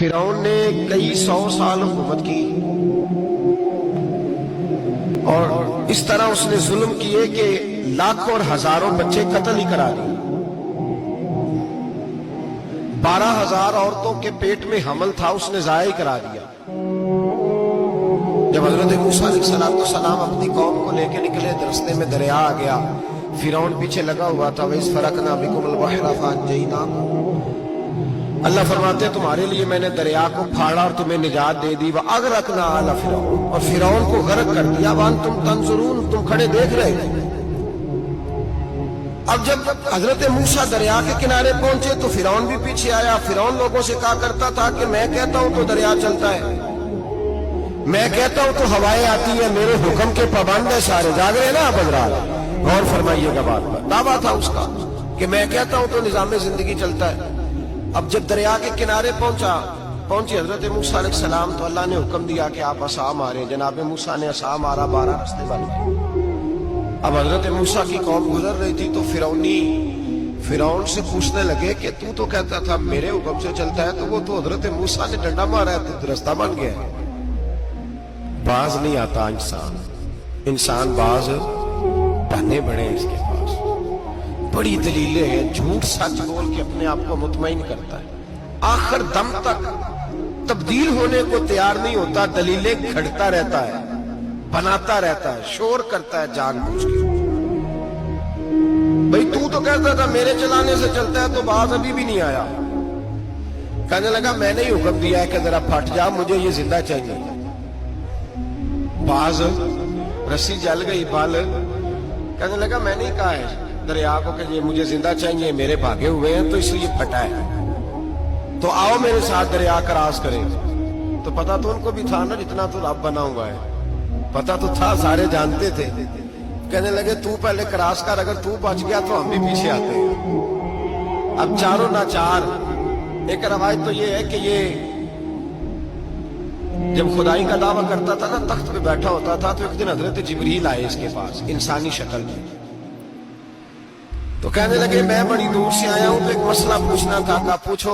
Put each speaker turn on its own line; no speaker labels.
فرعون نے کئی 100 سال حکومت کی اور اس طرح اس نے ظلم کیے کہ لاکھوں اور ہزاروں بچے قتل ہی کرا دیے. 12,000 عورتوں کے پیٹ میں حمل تھا اس نے ضائع کرا دیا. جب حضرت موسیٰ علیہ السلام اپنی قوم کو لے کے نکلے رستے میں دریا آ گیا. فرعون پیچھے لگا ہوا تھا. وَإِذْ فَرَقْنَا بِكُمُ الْبَحْرَ فَأَنْجَيْنَاكُمْ اللہ فرماتے ہیں تمہارے لیے میں نے دریا کو پھاڑا اور تمہیں نجات دے دی. وَأَغْرَقْنَا آلَ فِرْعَوْنَ اور فرعون کو غرق کر دیا. وَأَنْتُمْ تَنْظُرُونَ تم کھڑے دیکھ رہے تھے. اب جب حضرت موسیٰ دریا کے کنارے پہنچے تو فرعون بھی پیچھے آیا. فرعون لوگوں سے کہا کرتا تھا کہ میں کہتا ہوں تو دریا چلتا ہے, میں کہتا ہوں تو ہوائیں آتی ہیں, میرے حکم کے پابند ہے سارے. جاگ رہے نا آپ حضرات, غور فرمائیے گا بات پر. دعویٰ تھا اس کا کہ میں کہتا ہوں تو نظام زندگی چلتا ہے. اب جب دریا کے کنارے پہنچی حضرت موسیٰ علیہ السلام تو اللہ نے حکم دیا کہ آپ عصا ماریں. جناب موسیٰ نے عصا مارا, 12 رستے بن گئے. اب حضرت موسیٰ کی قوم گزر رہی تھی تو فرعون سے پوچھنے لگے کہ تو کہتا تھا میرے حکم سے چلتا ہے, تو وہ تو حضرت موسیٰ نے ڈنڈا مارا ہے تو رستہ بن گیا ہے. باز نہیں آتا انسان باز بنے بڑے اس کے پاس بڑی دلیلیں ہیں. جھوٹ سچ بول کے اپنے آپ کو مطمئن کرتا ہے, آخر دم تک تبدیل ہونے کو تیار نہیں ہوتا. دلیلیں گھڑتا رہتا ہے, بناتا رہتا ہے, شور کرتا ہے جان بوجھ کے. بھئی تو کہتا تھا میرے چلانے سے چلتا ہے, تو باز ابھی بھی نہیں آیا. کہنے لگا میں نے ہی حکم دیا ہے کہ ذرا پھٹ جا, مجھے یہ زندہ چاہیے. باز رسی جل گئی بال. کہنے لگا میں نے کہا ہے دریا کو کہ یہ مجھے زندہ چاہیے, میرے بھاگے ہوئے ہیں تو اس لیے پھٹا ہے, تو آؤ میرے ساتھ دریا کراس کریں. تو پتا تو ان کو بھی تھا نا جتنا تو رب بنا ہوا ہے, پتا تو تھا, سارے جانتے تھے. کہنے لگے تو پہلے کراس کر, اگر تو بچ گیا تو ہم بھی پیچھے آتے ہیں. اب چاروں ناچار. ایک روایت تو یہ ہے کہ یہ جب خدائی کا دعویٰ کرتا تھا نا, تخت پہ بیٹھا ہوتا تھا, تو ایک دن حضرت جبریل آئے اس کے پاس انسانی شکل میں. تو کہنے لگے میں بڑی دور سے آیا ہوں تو ایک مسئلہ پوچھنا تھا. کہا پوچھو.